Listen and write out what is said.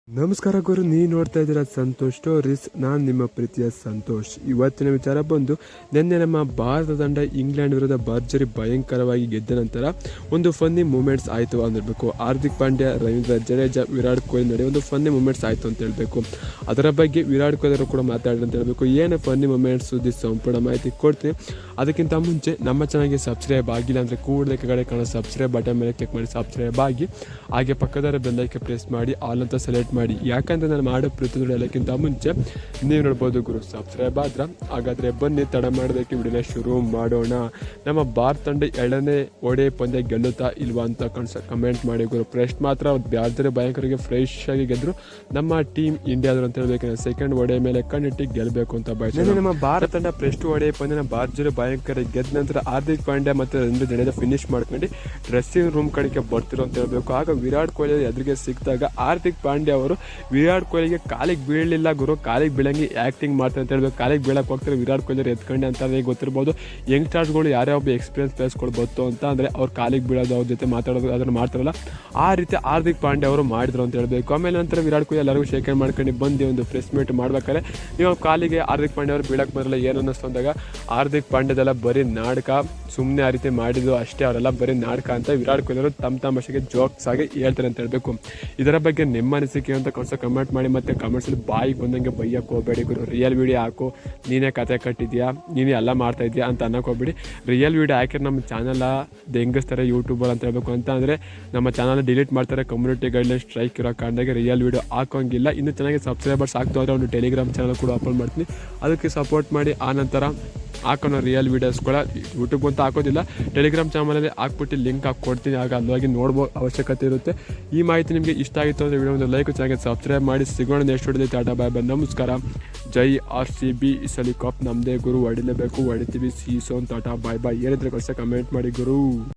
ನಮಸ್ಕಾರ ಗುರು, ನೀವು ನೋಡ್ತಾ ಇದ್ದೀರಾ ಸಂತೋಷ್ ಸ್ಟೋರೀಸ್. ನಾನು ನಿಮ್ಮ ಪ್ರೀತಿಯ ಸಂತೋಷ್. ಇವತ್ತಿನ ವಿಚಾರ ಬಂದು, ನಿನ್ನೆ ನಮ್ಮ ಭಾರತ ತಂಡ ಇಂಗ್ಲೆಂಡ್ ವಿರುದ್ಧ ಭರ್ಜರಿ ಭಯಂಕರವಾಗಿ ಗೆದ್ದ ನಂತರ ಒಂದು ಫನ್ನಿ ಮೂಮೆಂಟ್ಸ್ ಆಯಿತು ಅಂದಿರಬೇಕು. ಹಾರ್ದಿಕ್ ಪಾಂಡ್ಯ, ರವೀಂದ್ರ ಜಡೇಜಾ, ವಿರಾಟ್ ಕೊಹ್ಲಿ ನಡೆ ಒಂದು ಫನ್ನಿ ಮೂಮೆಂಟ್ಸ್ ಆಯಿತು ಅಂತ ಹೇಳಬೇಕು. ಅದರ ಬಗ್ಗೆ ವಿರಾಟ್ ಕೊಹ್ಲಿ ಕೂಡ ಮಾತಾಡಿದ್ರು ಅಂತ ಹೇಳಬೇಕು. ಏನು ಫನ್ನಿ ಮೂಮೆಂಟ್ಸ್ ಸುದ್ದಿ ಸಂಪೂರ್ಣ ಮಾಹಿತಿ ಕೊಡ್ತೀನಿ. ಅದಕ್ಕಿಂತ ಮುಂಚೆ ನಮ್ಮ ಚಾನಲ್ಗೆ ಸಬ್ಸ್ಕ್ರೈಬ್ ಆಗಿಲ್ಲ ಅಂದರೆ ಕೂಡಲೇ ಕೆಳಗಡೆ ಕಾಣೋ ಸಬ್ಸ್ಕ್ರೈಬ್ ಬಟನ್ ಮೇಲೆ ಕ್ಲಿಕ್ ಮಾಡಿ ಸಬ್ಸ್ಕ್ರೈಬ್ ಆಗಿ, ಹಾಗೆ ಪಕ್ಕದ ಬೆಲ್ಲೈಕೆ ಪ್ರೆಸ್ ಮಾಡಿ ಆಲ್ ಅಂತ ಸೆಲೆಕ್ಟ್ ಮಾಡಿ. ಯಾಕಂದರೆ ನಾನು ಮಾಡೋ ಪ್ರತಿಯೊಂದು ಎಲ್ಲಕ್ಕಿಂತ ಮುಂಚೆ ನೀವು ನೋಡ್ಬೋದು ಗುರು, ಸಬ್ಸ್ಕ್ರೈಬ್ ಆದ್ರ. ಹಾಗಾದರೆ ಬನ್ನಿ ತಡ ಮಾಡೋದಕ್ಕೆ ವಿಡಿಯೋನ ಶುರು ಮಾಡೋಣ. ನಮ್ಮ ಭಾರತ ತಂಡ 2ನೇ ಒಡೆ ಪಂದ್ಯ ಗೆಲ್ಲುತ್ತಾ ಇಲ್ವಾ ಅಂತ ಕಮೆಂಟ್ ಮಾಡಿ ಗುರು. ಫಸ್ಟ್ ಮಾತ್ರ ಬ್ಯಾರ್ಜರಿ ಭಯಂಕರಿಗೆ ಫ್ರೆಶ್ ಆಗಿ ಗೆದ್ರು ನಮ್ಮ ಟೀಮ್ ಇಂಡಿಯಾದ್ರು ಅಂತ ಹೇಳ್ಬೇಕು. ಸೆಕೆಂಡ್ ಒಡೆ ಮೇಲೆ ಕಣ್ಣಿಟ್ಟು ಗೆಲ್ಲಬೇಕು ಅಂತ ಬಯಸ್ತಾರೆ. ನಮ್ಮ ಭಾರತ ತಂಡ ಫಸ್ಟ್ ಒಡೆ ಪಂದ್ಯನ ಭರ್ಜರಿ ಭಯಂಕರ ಗೆದ್ದ ನಂತರ ಹಾರ್ದಿಕ್ ಪಾಂಡ್ಯ ಮತ್ತು ರವೀಂದ್ರ ಜಡೇಜಾ ಫಿನಿಶ್ ಮಾಡ್ಕೊಂಡು ಡ್ರೆಸ್ಸಿಂಗ್ ರೂಮ್ ಕಡೆಗೆ ಬರ್ತಿರೋ ಅಂತ ಹೇಳ್ಬೇಕು. ಆಗ ವಿರಾಟ್ ಕೊಹ್ಲಿ ಎದುರಿಗೆ ಸಿಕ್ಕಿದಾಗ ಹಾರ್ದಿಕ್ ಪಾಂಡ್ಯ ಅವರು ವಿರಾಟ್ ಕೊಹ್ಲಿಗೆ ಕಾಲಿಗೆ ಬೀಳಲಿಲ್ಲ ಗುರು, ಕಾಲಿಗೆ ಬೀಳಂಗೆ ಆ್ಯಕ್ಟಿಂಗ್ ಮಾಡ್ತಾರೆ ಅಂತ ಹೇಳ್ಬೇಕು. ಕಾಲಿಗೆ ಬೀಳಕ್ಕೆ ಹೋಗ್ತಾರೆ, ವಿರಾಟ್ ಕೊಹ್ಲಿ ಎತ್ಕೊಂಡೆ ಅಂತ ಗೊತ್ತಿರ್ಬೋದು. ಯಂಗ್ಸ್ಟರ್ಸ್ಗಳು ಯಾರ್ಯಾವ ಎಕ್ಸ್ಪೀರಿಯನ್ಸ್ ಪ್ಲೇಸ್ಗಳು ಬಂತು ಅಂತ ಅಂದರೆ ಅವ್ರು ಕಾಲಿಗೆ ಬೀಳೋದು, ಅವ್ರ ಜೊತೆ ಮಾತಾಡೋದು ಅದನ್ನು ಮಾಡ್ತಾರಲ್ಲ, ಆ ರೀತಿ ಹಾರ್ದಿಕ್ ಪಾಂಡ್ಯ ಅವರು ಮಾಡಿದ್ರು ಅಂತ ಹೇಳಬೇಕು. ಆಮೇಲೆ ನಂತರ ವಿರಾಟ್ ಕೊಹ್ಲಿ ಎಲ್ಲರಿಗೂ ಶೇಕ್ ಹ್ಯಾಂಡ್ ಮಾಡ್ಕೊಂಡು ಬಂದು ಒಂದು ಪ್ರೆಸ್ ಮೀಟ್ ಮಾಡ್ಬೇಕಾದ್ರೆ, ನೀವು ಕಾಲಿಗೆ ಹಾರ್ದಿಕ್ ಪಾಂಡ್ಯ ಅವರು ಬೀಳಕ್ಕೆ ಬರಲ್ಲ ಏನು ಅನ್ನಿಸ್ತು ಅಂದಾಗ, ಹಾರ್ದಿಕ್ ಪಾಂಡ್ಯದೆಲ್ಲ ಬರೀ ನಾಟಕ, ಸುಮ್ಮನೆ ಆ ರೀತಿ ಮಾಡಿದ್ದು ಅಷ್ಟೇ, ಅವರೆಲ್ಲ ಬರೀ ನಾಟಕ ಅಂತ ವಿರಾಟ್ ಕೊಹ್ಲಿ ಅವರು ತಮ್ಮ ಭಾಷೆಗೆ ಜೋಕ್ಸ್ ಆಗಿ ಹೇಳ್ತಾರೆ ಅಂತ ಹೇಳಬೇಕು. ಇದರ ಬಗ್ಗೆ ನಿಮ್ಮ ಅನಿಸಿಕೆ ಅಂತ ಕಮೆಂಟ್ ಮಾಡಿ. ಮತ್ತು ಕಮೆಂಟ್ಸಲ್ಲಿ ಬಾಯಿಗೆ ಬಂದಂಗೆ ಬೈಯಕ್ಕೆ ಹೋಗಬೇಡಿ ಗುರು. ರಿಯಲ್ ವೀಡಿಯೋ ಹಾಕು, ನೀನೇ ಕತೆ ಕಟ್ಟಿದ್ಯಾ, ನೀನೇ ಎಲ್ಲ ಮಾಡ್ತಾ ಇದೆಯಾ ಅಂತ ಅನ್ನೋಕೆ ಹೋಗ್ಬೇಡಿ. ರಿಯಲ್ ವೀಡಿಯೋ ಹಾಕಿದ್ರೆ ನಮ್ಮ ಚಾನಲ್ ಹೆಂಗಿಸ್ತಾರೆ ಯೂಟ್ಯೂಬರ್ ಅಂತ ಹೇಳಬೇಕು. ಅಂತ ಅಂದರೆ ನಮ್ಮ ಚಾನಲ್ ಡಿಲೀಟ್ ಮಾಡ್ತಾರೆ, ಕಮ್ಯುನಿಟಿ ಗೈಡ್ಲೈನ್ ಸ್ಟ್ರೈಕ್ ಇರೋ ಕಾರಣದಾಗೆ ರಿಯಲ್ ವೀಡಿಯೋ ಹಾಕೋಂಗಿಲ್ಲ. ಇನ್ನೂ ಚೆನ್ನಾಗಿ ಸಬ್ಸ್ಕ್ರೈಬರ್ಸ್ ಆಗ್ತಾ ಹೋದರೆ ಒಂದು ಟೆಲಿಗ್ರಾಮ್ ಚಾನಲ್ ಕೂಡ ಅಪ್ಲೋಡ್ ಮಾಡ್ತೀನಿ, ಅದಕ್ಕೆ ಸಪೋರ್ಟ್ ಮಾಡಿ. ಆನಂತರ ಹಾಕೋಣ ರಿಯಲ್ ವೀಡಿಯೋಸ್ ಕೂಡ ಯೂಟ್ಯೂಬ್ ಅಂತ ಹಾಕೋದಿಲ್ಲ, ಟೆಲಿಗ್ರಾಮ್ ಚಾನಲಲ್ಲಿ ಹಾಕ್ಬಿಟ್ಟು ಲಿಂಕ್ ಹಾಕ್ಕೊಡ್ತೀನಿ, ಆಗ ಅಲ್ಲೋಗಿ ನೋಡ್ಬೋದು ಅವಶ್ಯಕತೆ ಇರುತ್ತೆ. ಈ ಮಾಹಿತಿ ನಿಮಗೆ ಇಷ್ಟ ಆಯಿತು ಅಂದರೆ ವಿಡಿಯೋ ಒಂದು ಲೈಕ್, ಚೆನ್ನಾಗಿ ಸಬ್ಸ್ಕ್ರೈಬ್ ಮಾಡಿ. ಸಿಗೋಣ ನೆಕ್ಸ್ಟ್ ವಿಡಿಯೋದಲ್ಲಿ. ಟಾಟಾ ಬಾಯ್ ಬಾಯ್, ನಮಸ್ಕಾರ. ಜೈ RCB. ಈ ಸಲ ಕಪ್ ನಮ್ಮದೇ ಗುರು, ಹೊಡಿಲೇಬೇಕು, ಹೊಡಿತೀವಿ. ಸೀಸೋನ್ ಟಾಟಾ ಬಾಯ್ ಬಾಯ್. ಏನಿದ್ರೆ ಕಳಿಸ ಕಮೆಂಟ್ ಮಾಡಿ ಗುರು.